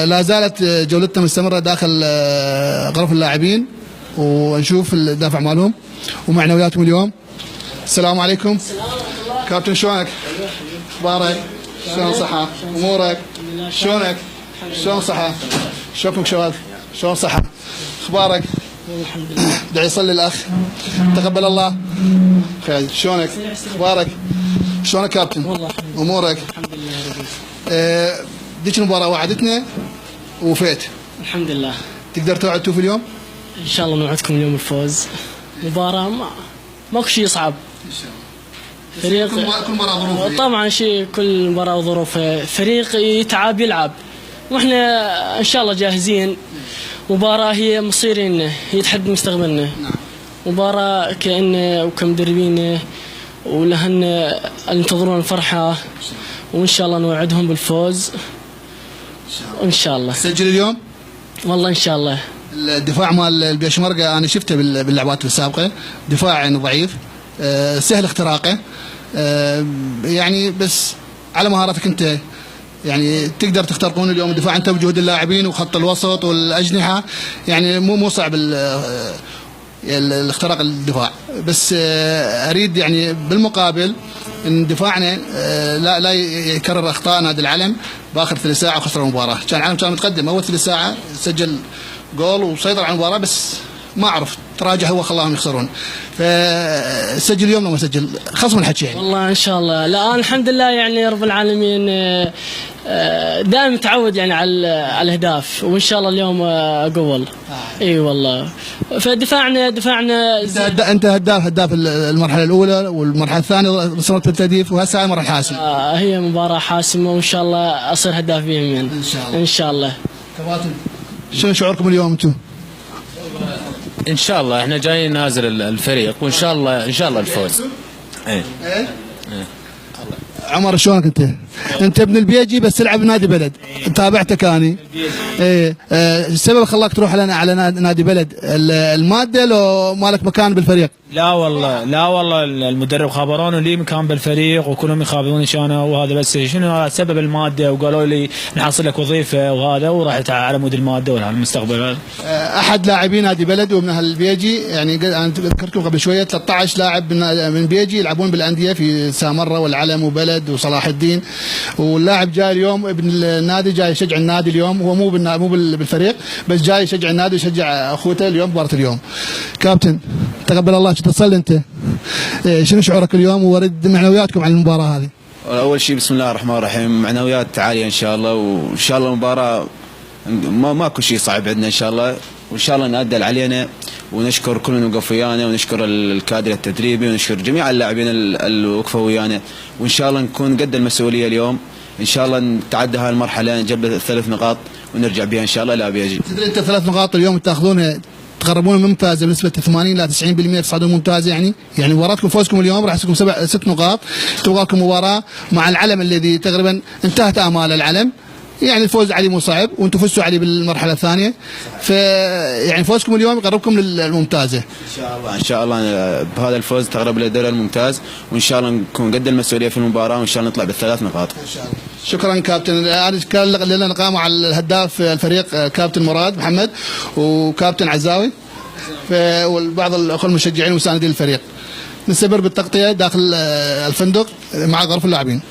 لا زالت جولتنا مستمرة داخل غرف اللاعبين، ونشوف الدافع مالهم ومعنوياتهم اليوم. السلام عليكم. كابتن شلونك؟ اخبارك؟ شلون صحة؟ امورك؟ شلونك؟ شلون صحة؟ شلونكم شباب؟ شلون صحة؟ اخبارك؟ الحمد لله. دعي يصلي الاخ. تقبل الله. خير. شلونك؟ اخبارك؟ شلونك كابتن؟ والله امورك؟ الحمد لله. ديك المباراة وعدتنا وفيت. الحمد لله. تقدر توعد في اليوم؟ ان شاء الله نوعدكم اليوم الفوز. مباراة ماكو شيء صعب. ان شاء الله. فريق كل مرة ظروف. طبعا شيء كل مباراة وظروفها، فريق يتعب يلعب، واحنا ان شاء الله جاهزين. مباراة هي مصيرنا، هي تحدد مستقبلنا. نعم. مباراة كأن وكمدربين ولهن ينتظرون الفرحة، وان شاء الله نوعدهم بالفوز ان شاء الله. سجل اليوم؟ والله ان شاء الله. الدفاع مال البيشمركة انا شفته باللعبات السابقة، دفاع يعني ضعيف، سهل اختراقه، يعني بس على مهارتك انت يعني تقدر تخترقون اليوم الدفاع انت بجهود اللاعبين وخط الوسط والاجنحه، يعني مو صعب الاختراق الدفاع، بس اريد يعني بالمقابل ان دفاعنا لا يكرر اخطاء نادي العلم باخر ثلث ساعه وخسر المباراه. كان العلم كان متقدم اول ثلث ساعه، سجل جول وسيطر على المباراه، بس ما اعرف تراجع هو خلاهم يخسرون. فسجل اليوم لو ما سجل خصم الحكي يعني. والله ان شاء الله. لا أنا الحمد لله يعني رب العالمين دائما متعود يعني على الاهداف، وان شاء الله اليوم اقول. اي والله. فدفاعنا انت هداف المرحله الاولى والمرحله الثانيه وصلت بالتهديف، وهسه المرحله الحاسمه. هي مباراه حاسمه، وان شاء الله اصير هداف بهم يعني. ان شاء الله. ان شاء الله. كباتن شنو شعوركم اليوم انتم؟ ان شاء الله احنا جايين نازل الفريق، وان شاء الله الفوز. ايه عمر شلونك انت؟ انت ابن البيجي بس تلعب بنادي بلد، تابعتك اني. ايه السبب خلاك تروح على نادي بلد الماده لو مالك مكان بالفريق؟ لا والله المدرب خبروني لي مكان بالفريق، وكلهم يخابروني انا وهذا، بس شنو سبب الماده، وقالوا لي نحصل لك وظيفه وهذا، ورحت على مود الماده والمستقبل. احد لاعبين نادي بلد ومن اهل البيجي، يعني انا ذكرتكم قبل شويه 13 لاعب من بيجي يلعبون بالانديه في سامره والعلم وبلد وصلاح الدين، واللاعب جاي اليوم ابن النادي جاي يشجع النادي اليوم، هو مو بالفريق بس جاي يشجع النادي ويشجع اخوته اليوم مباراه اليوم. كابتن تقبل الله، تصلي انت، شنو شعورك اليوم وارد معنوياتكم على المباراه هذه؟ اول شيء بسم الله الرحمن الرحيم، معنويات عاليه ان شاء الله، وان شاء الله المباراه ماكو شيء صعب عندنا ان شاء الله، وان شاء الله نأدي اللي علينا، ونشكر كل من وقف ويانا، ونشكر الكادر التدريبي، ونشكر جميع اللاعبين اللي وقفوا ويانا، وان شاء الله نكون قد المسؤوليه اليوم، ان شاء الله نتعدى هاي المرحله، نجيب 3 نقاط ونرجع بها ان شاء الله الى بيجي. تدري انت 3 نقاط اليوم تاخذونها تقربون ممتازه بنسبه 80 ل 90% تصعدون ممتازه، يعني مباراتكم فوزكم اليوم راح يصيركم 6 نقاط، تبغى لكم مباراه مع العلم الذي تقريبا انتهت امال العلم، يعني الفوز عليه مو صعب، وانتم فزتوا عليه بالمرحله الثانيه، يعني فوزكم اليوم يقربكم للممتازه. ان شاء الله بهذا الفوز تقرب للدوري الممتاز، وان شاء الله نكون قد المسؤوليه في المباراه، وان شاء الله نطلع ب3 نقاط ان شاء الله. شكرا كابتن. كان لنا لقاء مع الهداف الفريق كابتن مراد محمد وكابتن عزاوي وبعض الاخوه المشجعين ومساندين الفريق. نستمر بالتغطيه داخل الفندق مع غرف اللاعبين.